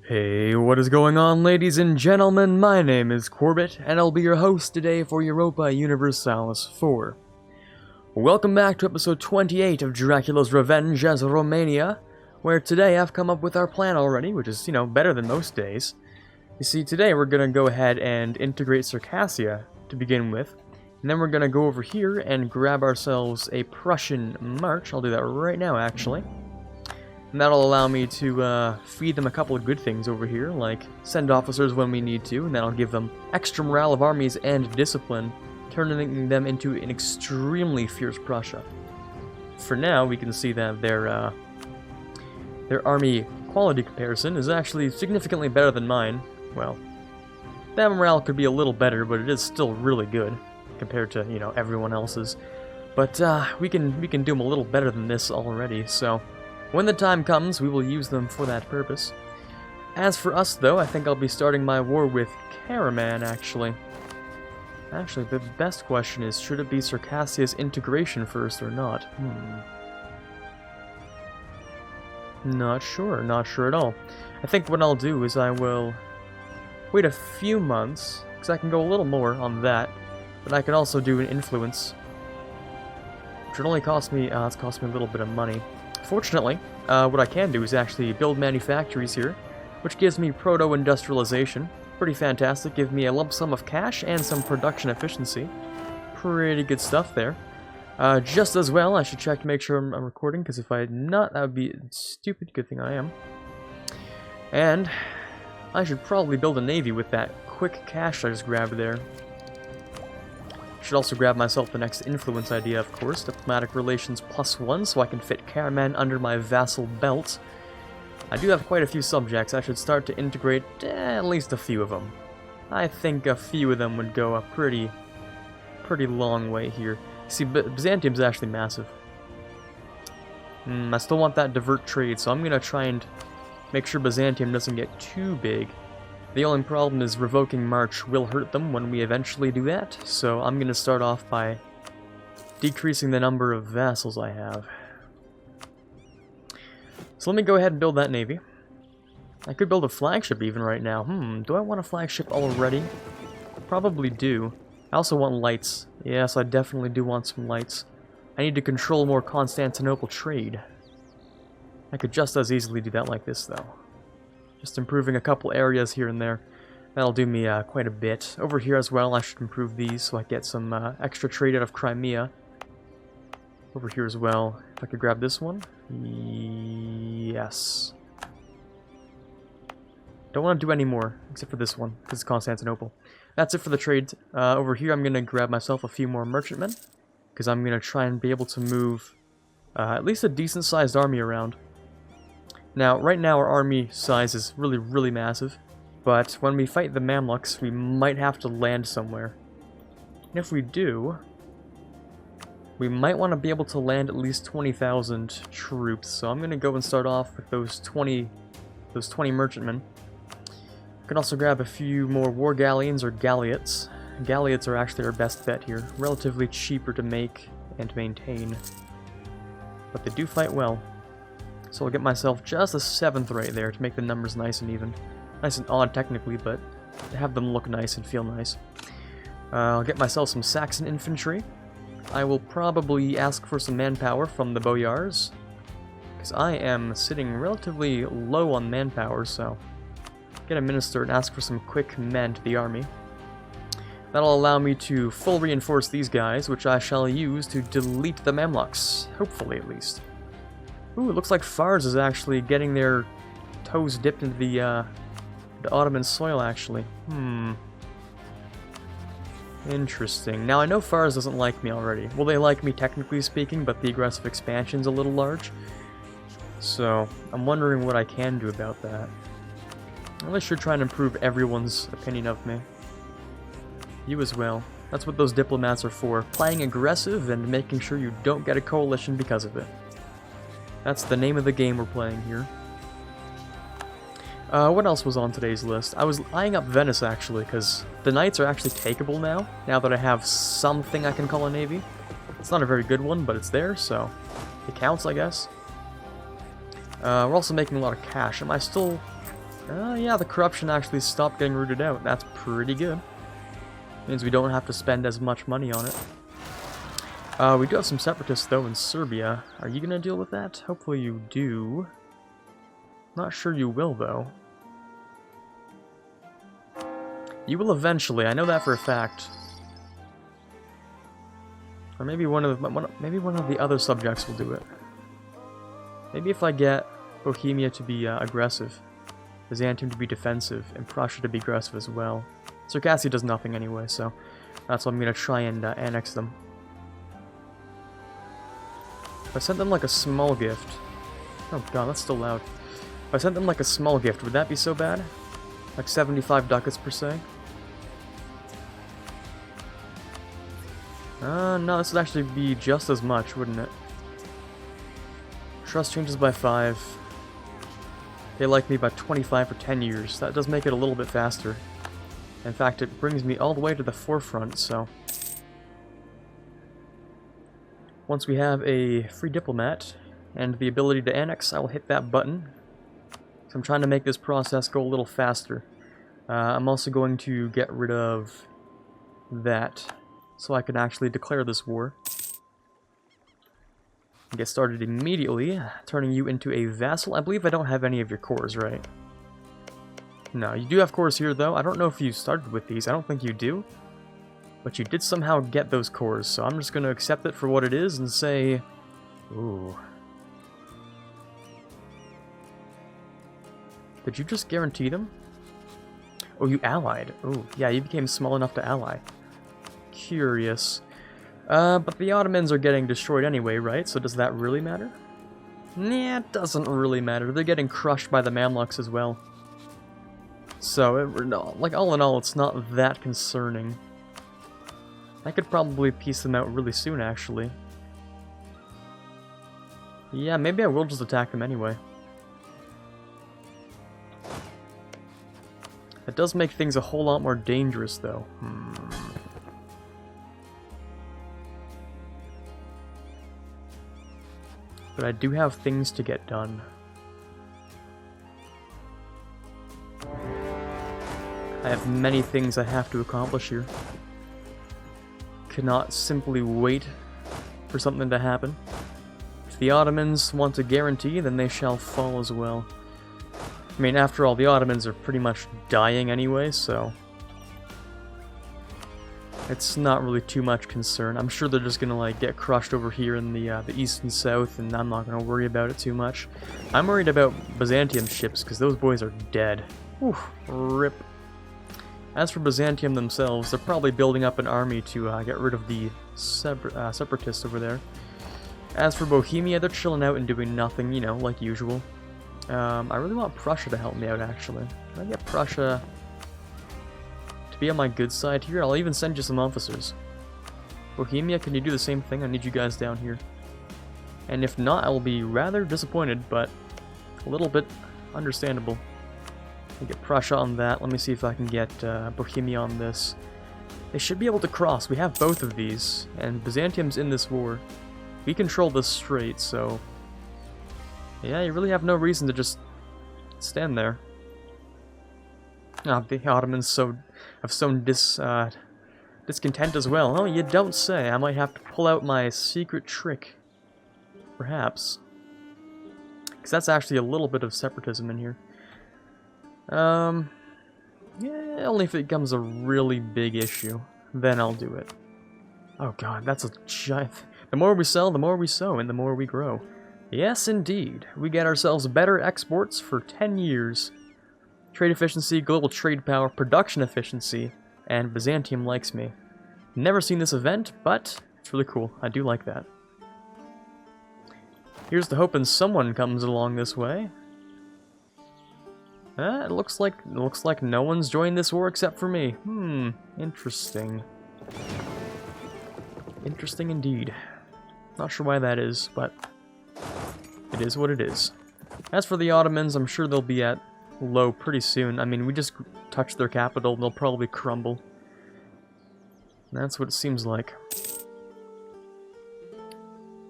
Hey, what is going on, ladies and gentlemen? My name is Quarbit, and I'll be your host today for Europa Universalis 4. Welcome back to episode 28 of Dracula's Revenge as Romania, where today I've come up with our plan already, which is, better than most days. You see, today we're going to go ahead and integrate Circassia to begin with, and then we're going to go over here and grab ourselves a Prussian march. I'll do that right now, actually. And that'll allow me to feed them a couple of good things over here, like send officers when we need to, and that'll give them extra morale of armies and discipline, turning them into an extremely fierce Prussia. For now, we can see that their army quality comparison is actually significantly better than mine. Well, that morale could be a little better, but it is still really good compared to, everyone else's. But we can do them a little better than this already, so when the time comes, we will use them for that purpose. As for us, though, I think I'll be starting my war with Karaman, actually. Actually, the best question is, should it be Circassia's integration first or not? Not sure at all. I think what I'll do is I will wait a few months, because I can go a little more on that, but I can also do an influence, which would only cost me, it's cost me a little bit of money. Fortunately, what I can do is actually build manufactories here, which gives me proto-industrialization. Pretty fantastic, give me a lump sum of cash and some production efficiency. Pretty good stuff there. Just as well, I should check to make sure I'm recording, because if I'm not, that would be stupid. Good thing I am. And I should probably build a navy with that quick cash I just grabbed there. Should also grab myself the next influence idea, of course, diplomatic relations +1, so I can fit Karaman under my vassal belt. I do have quite a few subjects. I should start to integrate at least a few of them. I think a few of them would go a pretty long way here. See, Byzantium's actually massive. I still want that divert trade, so I'm going to try and make sure Byzantium doesn't get too big. The only problem is revoking March will hurt them when we eventually do that, so I'm going to start off by decreasing the number of vassals I have. So let me go ahead and build that navy. I could build a flagship even right now. Do I want a flagship already? Probably do. I also want lights. Yes, I definitely do want some lights. I need to control more Constantinople trade. I could just as easily do that like this, though. Just improving a couple areas here and there. That'll do me quite a bit. Over here as well, I should improve these so I get some extra trade out of Crimea. Over here as well. If I could grab this one. Yes. Don't want to do any more, except for this one, because it's Constantinople. That's it for the trade. Over here, I'm going to grab myself a few more merchantmen, because I'm going to try and be able to move at least a decent-sized army around. Now, right now our army size is really massive, but when we fight the Mamluks, we might have to land somewhere. And if we do, we might want to be able to land at least 20,000 troops, so I'm going to go and start off with those 20 merchantmen. I can also grab a few more war galleons or galliots. Galliots are actually our best bet here, relatively cheaper to make and maintain, but they do fight well. So I'll get myself just a 7th right there to make the numbers nice and even. Nice and odd technically, but to have them look nice and feel nice. I'll get myself some Saxon infantry. I will probably ask for some manpower from the boyars, because I am sitting relatively low on manpower, so get a minister and ask for some quick men to the army. That'll allow me to full reinforce these guys, which I shall use to delete the Mamluks, hopefully at least. Ooh, it looks like Fars is actually getting their toes dipped into the Ottoman soil, actually. Interesting. Now, I know Fars doesn't like me already. Well, they like me technically speaking, but the aggressive expansion's a little large. So, I'm wondering what I can do about that. I should try and improve everyone's opinion of me. You as well. That's what those diplomats are for. Playing aggressive and making sure you don't get a coalition because of it. That's the name of the game we're playing here. What else was on today's list? I was eyeing up Venice, actually, because the knights are actually takeable now that I have something I can call a navy. It's not a very good one, but it's there, so it counts, I guess. We're also making a lot of cash. Am I still Yeah, the corruption actually stopped getting rooted out. That's pretty good. Means we don't have to spend as much money on it. We do have some separatists, though, in Serbia. Are you going to deal with that? Hopefully you do. Not sure you will, though. You will eventually, I know that for a fact. Or maybe one of the other subjects will do it. Maybe if I get Bohemia to be aggressive, Byzantium to be defensive, and Prussia to be aggressive as well. Circassia does nothing anyway, so that's why I'm going to try and annex them. If I sent them like a small gift... Oh god, that's still loud. If I sent them like a small gift, would that be so bad? Like 75 ducats per se? No, this would actually be just as much, wouldn't it? Trust changes by 5. They like me by 25 for 10 years. That does make it a little bit faster. In fact, it brings me all the way to the forefront, so... Once we have a free diplomat and the ability to annex, I will hit that button. So I'm trying to make this process go a little faster. I'm also going to get rid of that, so I can actually declare this war. Get started immediately, turning you into a vassal. I believe I don't have any of your cores, right? No, you do have cores here, though. I don't know if you started with these. I don't think you do. But you did somehow get those cores, so I'm just going to accept it for what it is and say... Ooh. Did you just guarantee them? Oh, you allied. Oh, yeah, you became small enough to ally. Curious. But the Ottomans are getting destroyed anyway, right? So does that really matter? Nah, it doesn't really matter. They're getting crushed by the Mamluks as well. So, like, all in all, it's not that concerning. I could probably piece them out really soon, actually. Yeah, maybe I will just attack them anyway. It does make things a whole lot more dangerous, though. But I do have things to get done. I have many things I have to accomplish here. Cannot simply wait for something to happen. If the Ottomans want a guarantee, then they shall fall as well. I mean, after all, the Ottomans are pretty much dying anyway, so... it's not really too much concern. I'm sure they're just gonna, like, get crushed over here in the east and south, and I'm not gonna worry about it too much. I'm worried about Byzantium ships, because those boys are dead. Whew, rip. As for Byzantium themselves, they're probably building up an army to get rid of the separatists over there. As for Bohemia, they're chilling out and doing nothing, you know, like usual. I really want Prussia to help me out, actually. Can I get Prussia to be on my good side here? I'll even send you some officers. Bohemia, can you do the same thing? I need you guys down here. And if not, I will be rather disappointed, but a little bit understandable. I'll get Prussia on that. Let me see if I can get Bohemia on this. They should be able to cross. We have both of these, and Byzantium's in this war. We control this strait, so... yeah, you really have no reason to just stand there. Ah, the Ottomans have sown discontent as well. Oh, you don't say. I might have to pull out my secret trick. Perhaps. Because that's actually a little bit of separatism in here. Yeah, only if it becomes a really big issue. Then I'll do it. Oh god, that's a giant... the more we sell, the more we sow, and the more we grow. Yes, indeed. We get ourselves better exports for 10 years. Trade efficiency, global trade power, production efficiency, and Byzantium likes me. Never seen this event, but it's really cool. I do like that. Here's to hoping someone comes along this way. It looks like no one's joined this war except for me. Interesting. Interesting indeed. Not sure why that is, but it is what it is. As for the Ottomans, I'm sure they'll be at low pretty soon. I mean, we just touched their capital, they'll probably crumble. That's what it seems like.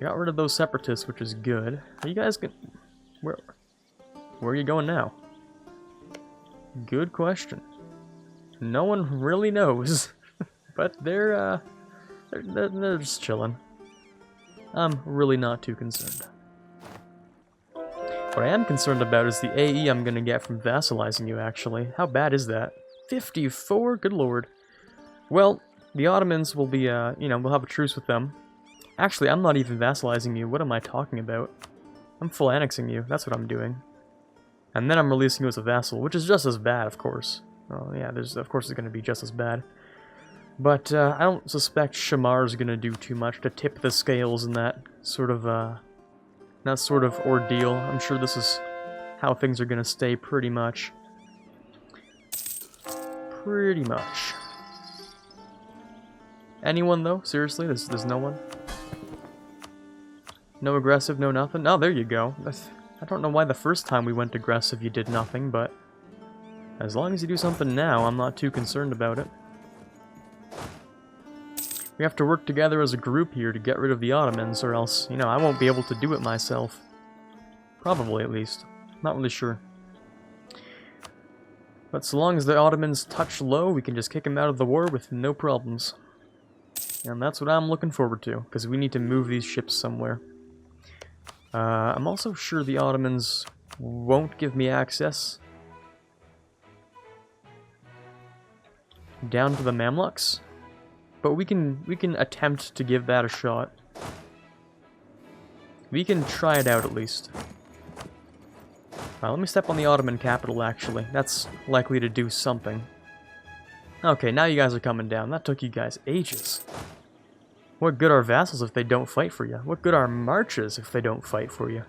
Got rid of those separatists, which is good. Are you guys gonna... Where are you going now? Good question. No one really knows, but they're just chilling. I'm really not too concerned. What I am concerned about is the AE I'm gonna get from vassalizing you, actually. How bad is that? 54? Good lord. Well, the Ottomans will be, we'll have a truce with them. Actually, I'm not even vassalizing you. What am I talking about? I'm full annexing you. That's what I'm doing. And then I'm releasing you as a vassal, which is just as bad, of course. Oh, yeah, of course it's going to be just as bad. But I don't suspect Shamar's going to do too much to tip the scales in that sort of ordeal. I'm sure this is how things are going to stay pretty much. Pretty much. Anyone, though? Seriously? There's no one? No aggressive, no nothing? Oh, there you go. I don't know why the first time we went aggressive you did nothing, but as long as you do something now, I'm not too concerned about it. We have to work together as a group here to get rid of the Ottomans, or else, I won't be able to do it myself. Probably, at least. Not really sure. But so long as the Ottomans touch low, we can just kick them out of the war with no problems. And that's what I'm looking forward to, because we need to move these ships somewhere. I'm also sure the Ottomans won't give me access down to the Mamluks, but we can attempt to give that a shot. We can try it out at least. Let me step on the Ottoman capital, actually. That's likely to do something. Okay, now you guys are coming down. That took you guys ages. What good are vassals if they don't fight for you? What good are marches if they don't fight for you?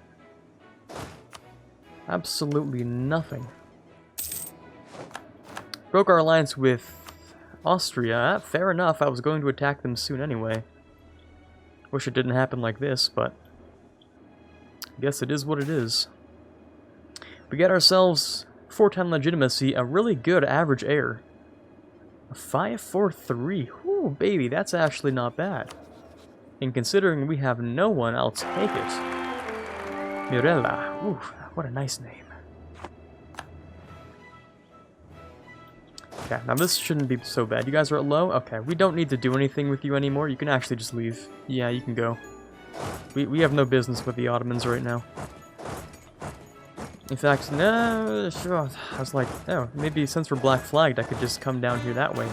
Absolutely nothing. Broke our alliance with Austria. Fair enough, I was going to attack them soon anyway. Wish it didn't happen like this, but I guess it is what it is. We get ourselves 410 legitimacy, a really good average heir. A 543. Ooh, baby, that's actually not bad. And considering we have no one, I'll take it. Mirella. Ooh, what a nice name. Okay, now this shouldn't be so bad. You guys are at low? Okay, we don't need to do anything with you anymore. You can actually just leave. Yeah, you can go. We have no business with the Ottomans right now. In fact, no, sure, I was like, oh, maybe since we're black flagged, I could just come down here that way.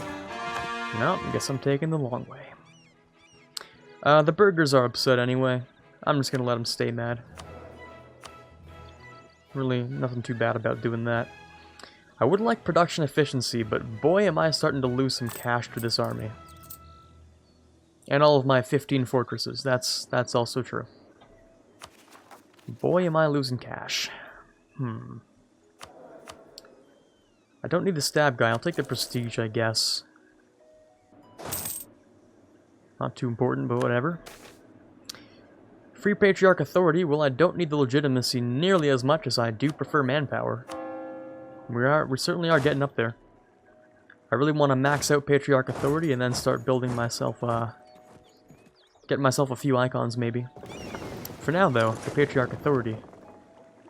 No, I guess I'm taking the long way. The burghers are upset anyway. I'm just gonna let them stay mad. Really, nothing too bad about doing that. I would like production efficiency, but boy am I starting to lose some cash to this army. And all of my 15 fortresses, that's also true. Boy am I losing cash. I don't need the stab guy, I'll take the prestige, I guess. Not too important, but whatever. Free Patriarch Authority, well, I don't need the legitimacy nearly as much as I do prefer manpower. We certainly are getting up there. I really want to max out Patriarch Authority and then start building myself, getting myself a few icons, maybe. For now, though, the Patriarch Authority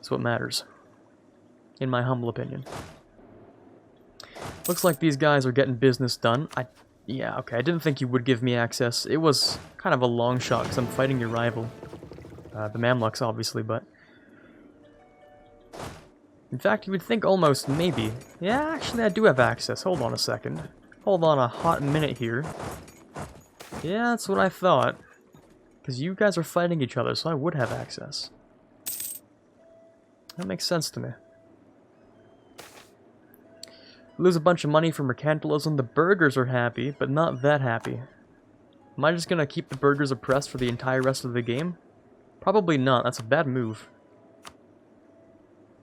is what matters. In my humble opinion. Looks like these guys are getting business done. Yeah, okay, I didn't think you would give me access. It was kind of a long shot, because I'm fighting your rival. The Mamluks, obviously, but... In fact, you would think almost, maybe. Yeah, actually, I do have access. Hold on a second. Hold on a hot minute here. Yeah, that's what I thought. Because you guys are fighting each other, so I would have access. That makes sense to me. Lose a bunch of money for mercantilism. The burghers are happy, but not that happy. Am I just gonna keep the burghers oppressed for the entire rest of the game? Probably not. That's a bad move.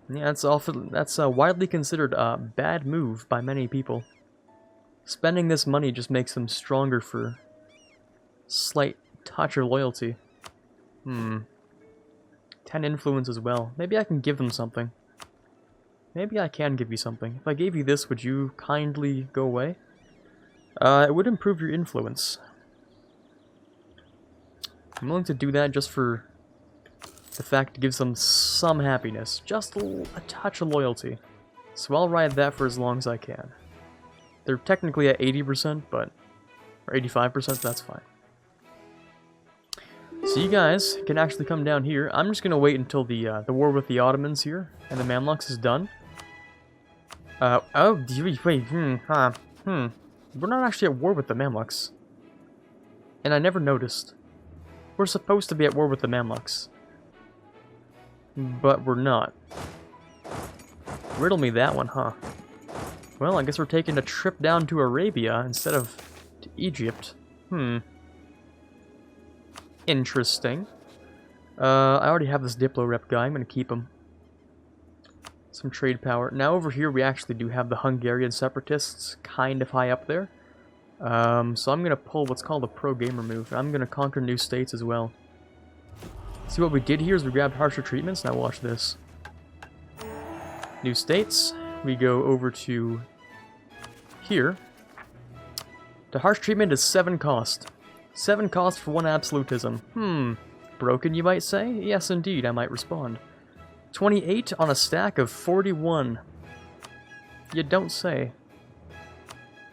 Yeah, that's widely considered a bad move by many people. Spending this money just makes them stronger for slight touch of loyalty. 10 influence as well. Maybe I can give them something. Maybe I can give you something. If I gave you this, would you kindly go away? It would improve your influence. I'm willing to do that just for the fact it gives them some happiness. Just a touch of loyalty. So I'll ride that for as long as I can. They're technically at 80%, but... or 85%, that's fine. So you guys can actually come down here. I'm just gonna wait until the war with the Ottomans here and the Mamluks is done. Oh, wait, We're not actually at war with the Mamluks. And I never noticed. We're supposed to be at war with the Mamluks. But we're not. Riddle me that one, huh? Well, I guess we're taking a trip down to Arabia instead of to Egypt. Interesting. I already have this Diplo rep guy. I'm gonna keep him. Some trade power. Now over here we actually do have the Hungarian separatists kind of high up there. So I'm gonna pull what's called a pro-gamer move. I'm gonna conquer new states as well. See what we did here is we grabbed harsher treatments. Now watch this. New states. We go over to here. The harsh treatment is 7 cost. 7 cost for 1 absolutism. Broken, you might say? Yes, indeed, I might respond. 28 on a stack of 41. You don't say.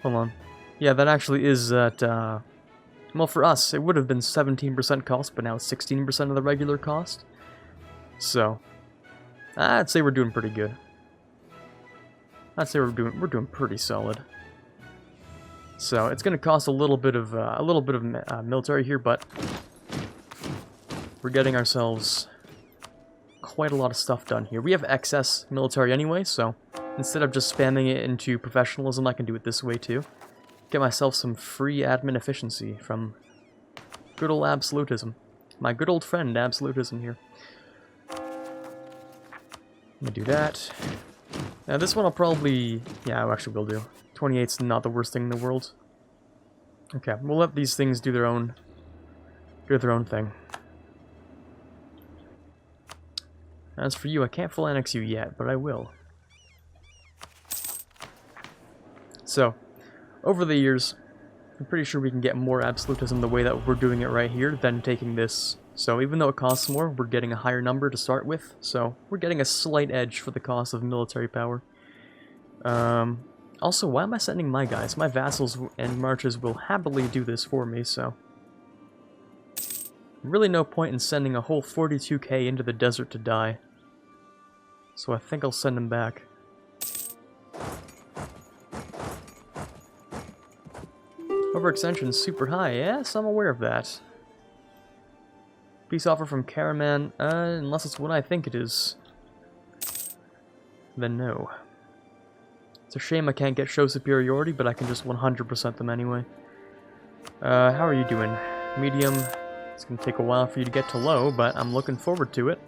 Hold on. Yeah, that actually is at, well, for us, it would have been 17% cost, but now it's 16% of the regular cost. So, I'd say we're doing pretty good. I'd say we're doing pretty solid. So it's going to cost a little bit of military here, but we're getting ourselves quite a lot of stuff done here. We have excess military anyway, so instead of just spamming it into professionalism, I can do it this way too. Get myself some free admin efficiency from good old absolutism. My good old friend absolutism here. I'm gonna do that. Now this one I'll probably... yeah, I actually will do. 28's not the worst thing in the world. Okay, we'll let these things do their own thing. As for you, I can't full annex you yet, but I will. So, over the years, I'm pretty sure we can get more absolutism the way that we're doing it right here than taking this. So even though it costs more, we're getting a higher number to start with, so we're getting a slight edge for the cost of military power. Also, why am I sending my guys? My vassals and marches will happily do this for me, so... really no point in sending a whole 42k into the desert to die. So I think I'll send them back. Overextension's super high, yes, I'm aware of that. Peace offer from Karaman, unless it's what I think it is. Then no. It's a shame I can't get show superiority, but I can just 100% them anyway. How are you doing? Medium. It's gonna take a while for you to get to low, but I'm looking forward to it.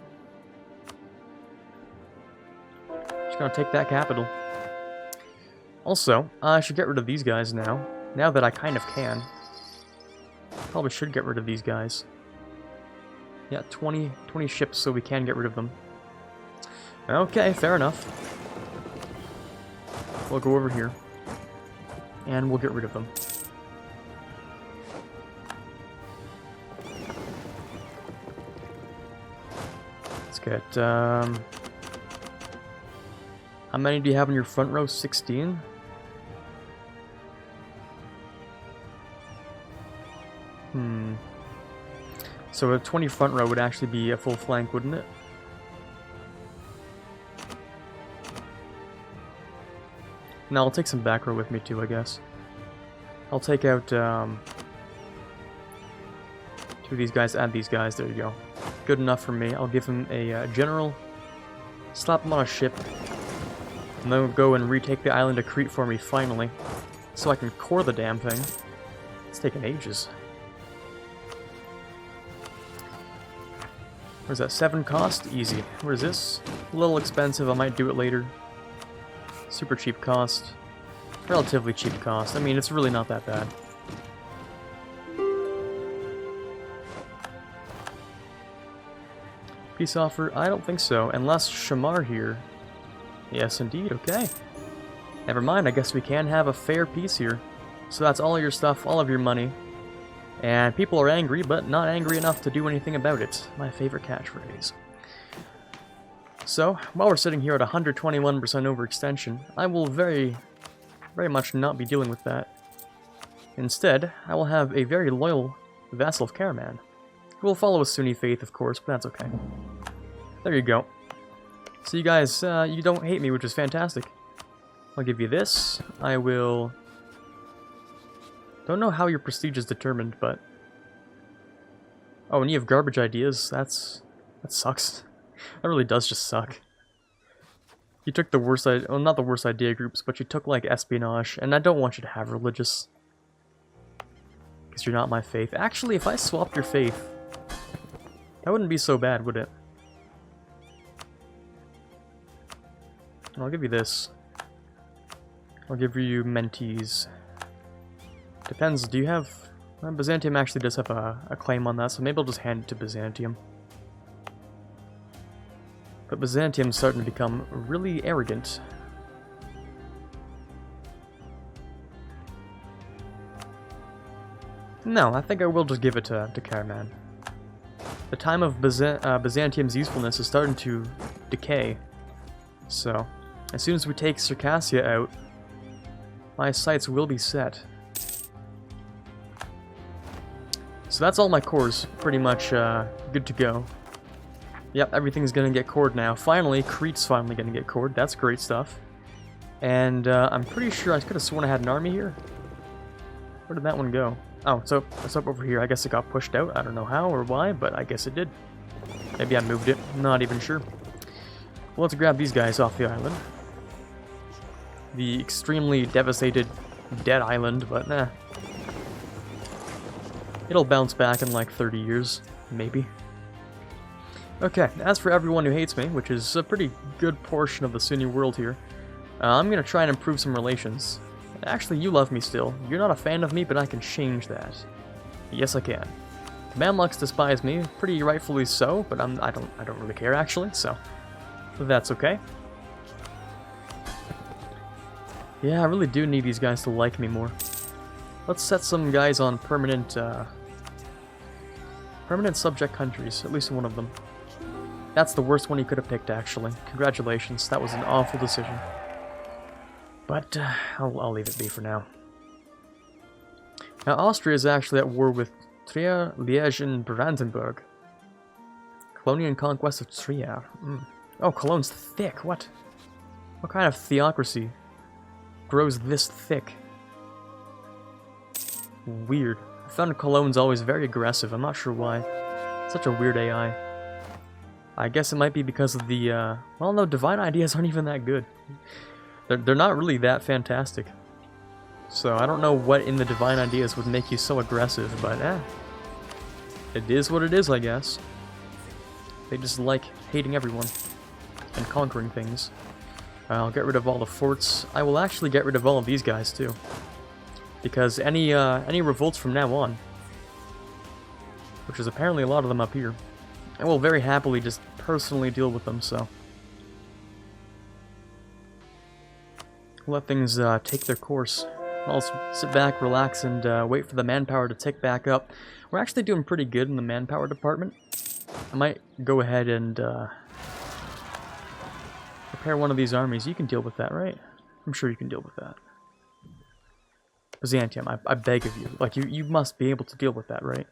Just gonna take that capital. Also, I should get rid of these guys now. Now that I kind of can. Probably should get rid of these guys. Yeah, 20 ships so we can get rid of them. Okay, fair enough. We'll go over here. And we'll get rid of them. Let's get, how many do you have in your front row? 16? So a 20 front row would actually be a full flank, wouldn't it? No, I'll take some back row with me too, I guess. I'll take out 2 of these guys, add these guys, there you go. Good enough for me. I'll give him a general, slap him on a ship, and then we'll go and retake the island of Crete for me, finally. So I can core the damn thing. It's taking ages. Where's that? 7 cost? Easy. Where's this? A little expensive, I might do it later. Super cheap cost. Relatively cheap cost. I mean, it's really not that bad. Peace offer? I don't think so. Unless Shamar here. Yes, indeed. Okay. Never mind. I guess we can have a fair peace here. So that's all your stuff, all of your money. And people are angry, but not angry enough to do anything about it. My favorite catchphrase. So, while we're sitting here at 121% overextension, I will very much not be dealing with that. Instead, I will have a very loyal vassal of Karaman, who will follow a Sunni faith, of course, but that's okay. There you go. So you guys, you don't hate me, which is fantastic. I'll give you this. I will... Don't know how your prestige is determined, but... Oh, and you have garbage ideas. That sucks. That really does just suck. You took the worst idea, well, not the worst idea groups, but you took, like, espionage, and I don't want you to have religious. Because you're not my faith. Actually, if I swapped your faith, that wouldn't be so bad, would it? I'll give you this. I'll give you mentees. Depends, do you have... Byzantium actually does have a claim on that, so maybe I'll just hand it to Byzantium. But Byzantium's starting to become really arrogant. No, I think I will just give it to Karaman. The time of Byzantium's usefulness is starting to decay. So, as soon as we take Circassia out, my sights will be set. So that's all my cores, pretty much good to go. Yep, everything's gonna get cored now. Finally, Crete's finally gonna get cored. That's great stuff. And I'm pretty sure I could have sworn I had an army here. Where did that one go? Oh, so it's up over here. I guess it got pushed out. I don't know how or why, but I guess it did. Maybe I moved it. Not even sure. Well, let's grab these guys off the island. The extremely devastated dead island, but nah. It'll bounce back in like 30 years, maybe. Okay, as for everyone who hates me, which is a pretty good portion of the Sunni world here, I'm gonna try and improve some relations. Actually, you love me still. You're not a fan of me, but I can change that. Yes, I can. The Mamluks despise me, pretty rightfully so, but I don't really care actually, so that's okay. Yeah, I really do need these guys to like me more. Let's set some guys on permanent subject countries, at least one of them. That's the worst one you could have picked, actually. Congratulations, that was an awful decision. But I'll leave it be for now. Now, Austria is actually at war with Trier, Liège, and Brandenburg. Colonial and conquest of Trier. Oh, Cologne's thick. What? What kind of theocracy grows this thick? Weird. I found Cologne's always very aggressive. I'm not sure why. Such a weird AI. I guess it might be because of the, well, no, divine ideas aren't even that good. They're not really that fantastic. So I don't know what in the divine ideas would make you so aggressive, but it is what it is, I guess. They just like hating everyone and conquering things. I'll get rid of all the forts. I will actually get rid of all of these guys too, because any revolts from now on, which is apparently a lot of them up here, I will very happily just personally deal with them. So let things take their course. I'll sit back, relax, and wait for the manpower to tick back up. We're actually doing pretty good in the manpower department. I might go ahead and prepare one of these armies. You can deal with that, right? I'm sure you can deal with that. Byzantium, I beg of you. Like, you must be able to deal with that, right?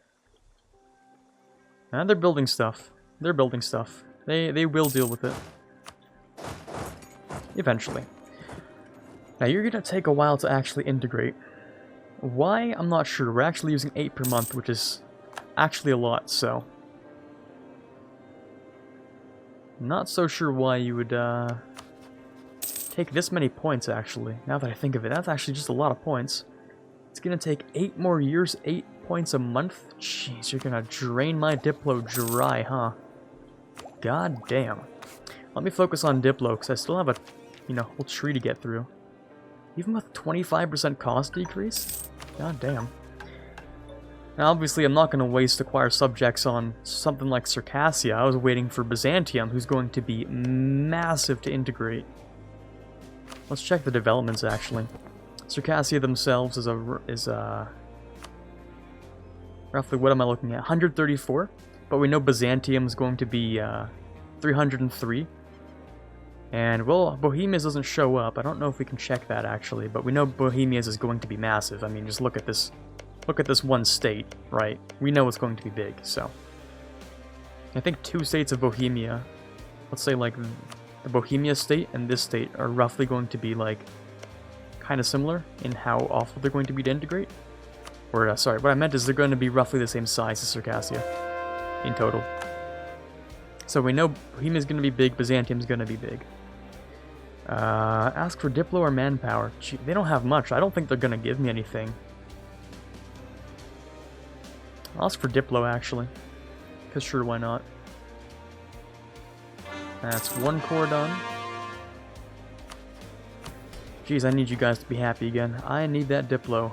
And they're building stuff. They're building stuff. They will deal with it. Eventually. Now, you're going to take a while to actually integrate. Why? I'm not sure. We're actually using 8 per month, which is actually a lot, so... Not so sure why you would take this many points, actually. Now that I think of it, that's actually just a lot of points. It's going to take 8 more years, 8 points a month? Jeez, you're going to drain my Diplo dry, huh? God damn. Let me focus on Diplo, because I still have a, whole tree to get through. Even with 25% cost decrease? God damn. Now, obviously, I'm not going to waste acquire subjects on something like Circassia. I was waiting for Byzantium, who's going to be massive to integrate. Let's check the developments, actually. Circassia themselves is roughly, what am I looking at? 134, but we know Byzantium is going to be 303. And, well, Bohemia's doesn't show up. I don't know if we can check that, actually, but we know Bohemia's is going to be massive. I mean, just look at this. Look at this one state, right? We know it's going to be big, so. I think 2 states of Bohemia, let's say, like, the Bohemia state and this state are roughly going to be, like, kind of similar in how awful they're going to be to integrate. Or, sorry, what I meant is they're going to be roughly the same size as Circassia in total. So we know Bohemia's going to be big, Byzantium's going to be big. Ask for Diplo or manpower. Gee, they don't have much. I don't think they're going to give me anything. I'll ask for Diplo, actually. Because sure, why not? That's 1 core done. Jeez, I need you guys to be happy again. I need that Diplo.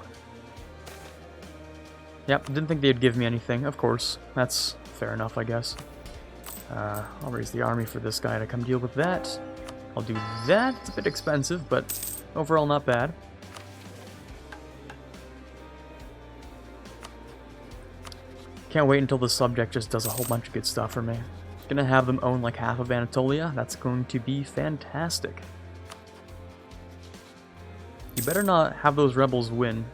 Yep, didn't think they'd give me anything, of course. That's fair enough, I guess. I'll raise the army for this guy to come deal with that. I'll do that. It's a bit expensive, but overall not bad. Can't wait until the subject just does a whole bunch of good stuff for me. Gonna have them own like half of Anatolia. That's going to be fantastic. You better not have those rebels win.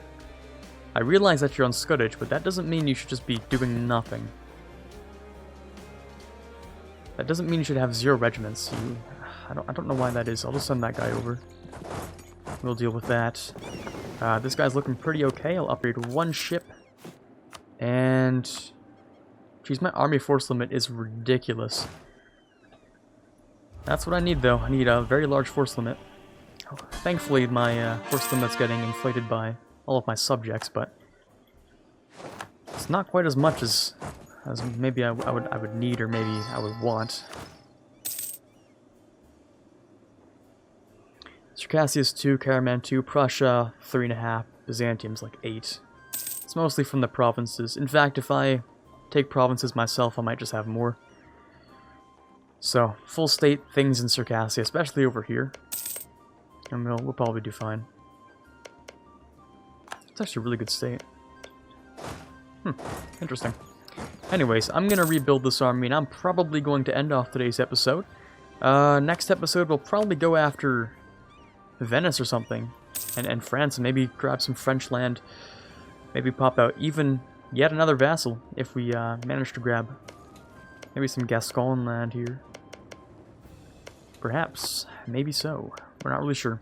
I realize that you're on Scuttage, but that doesn't mean you should just be doing nothing. That doesn't mean you should have 0 regiments. I don't know why that is. I'll just send that guy over. We'll deal with that. This guy's looking pretty okay. I'll upgrade 1 ship. And... Geez, my army force limit is ridiculous. That's what I need, though. I need a very large force limit. Thankfully, my force limit's getting inflated by all of my subjects, but... It's not quite as much as maybe I would need, or maybe I would want. Circassia's 2, Karaman 2, Prussia 3.5, Byzantium's like 8. It's mostly from the provinces. In fact, if I take provinces myself, I might just have more. So, full state things in Circassia, especially over here. And we'll probably do fine. It's actually a really good state. Interesting. Anyways, I'm going to rebuild this army, and I'm probably going to end off today's episode. Next episode, we'll probably go after Venice or something, and France, and maybe grab some French land. Maybe pop out even yet another vassal, if we manage to grab maybe some Gascon land here. Perhaps. Maybe so. We're not really sure.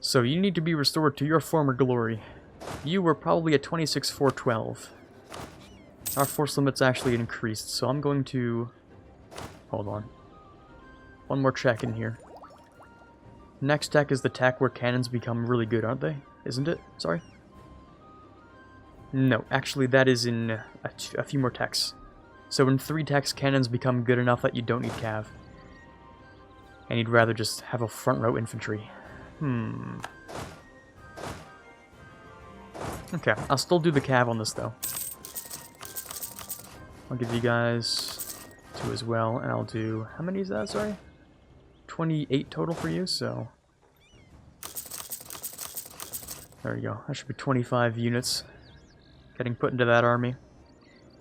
So, you need to be restored to your former glory. You were probably at 26,412. Our force limit's actually increased, so I'm going to... Hold on. One more check in here. Next tech is the tech where cannons become really good, aren't they? Isn't it? Sorry. No, actually that is in a few more techs. So in 3 techs, cannons become good enough that you don't need cav. And you'd rather just have a front row infantry. Okay, I'll still do the cav on this though. I'll give you guys 2 as well, and I'll do... How many is that, sorry? 28 total for you, so... There you go. That should be 25 units getting put into that army.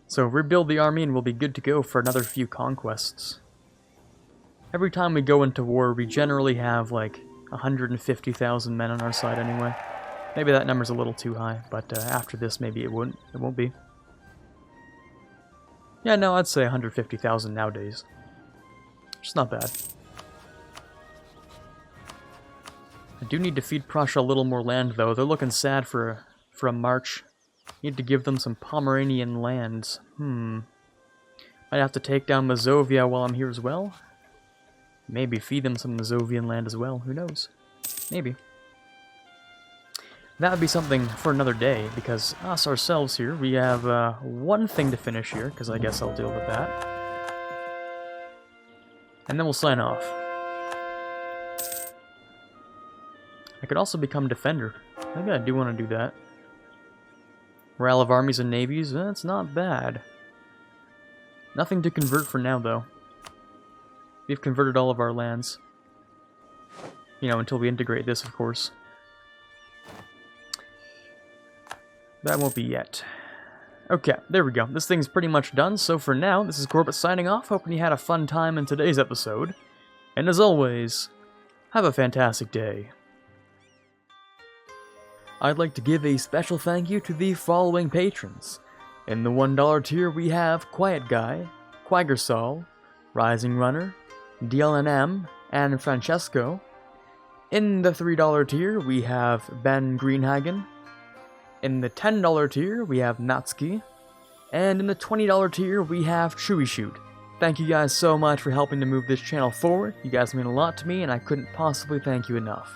So rebuild the army and we'll be good to go for another few conquests. Every time we go into war, we generally have like 150,000 men on our side anyway. Maybe that number's a little too high, but after this maybe it won't be. Yeah, no, I'd say 150,000 nowadays. It's not bad. I do need to feed Prussia a little more land, though. They're looking sad for a march. Need to give them some Pomeranian lands. Might have to take down Mazovia while I'm here as well. Maybe feed them some Mazovian land as well. Who knows? Maybe. That would be something for another day, because us ourselves here, we have one thing to finish here, because I guess I'll deal with that. And then we'll sign off. I could also become Defender. Maybe I do want to do that. Morale of armies and navies, that's not bad. Nothing to convert for now, though. We've converted all of our lands. You know, until we integrate this, of course. That won't be yet. Okay, there we go. This thing's pretty much done, so for now, this is Quarbit signing off, hoping you had a fun time in today's episode. And as always, have a fantastic day. I'd like to give a special thank you to the following patrons. In the $1 tier we have Quiet Guy, Quaggersol, Rising Runner, DLNM, and Francesco. In the $3 tier we have Ben Greenhagen. In the $10 tier we have Natsuki. And in the $20 tier we have Chewy Shoot. Thank you guys so much for helping to move this channel forward. You guys mean a lot to me and I couldn't possibly thank you enough.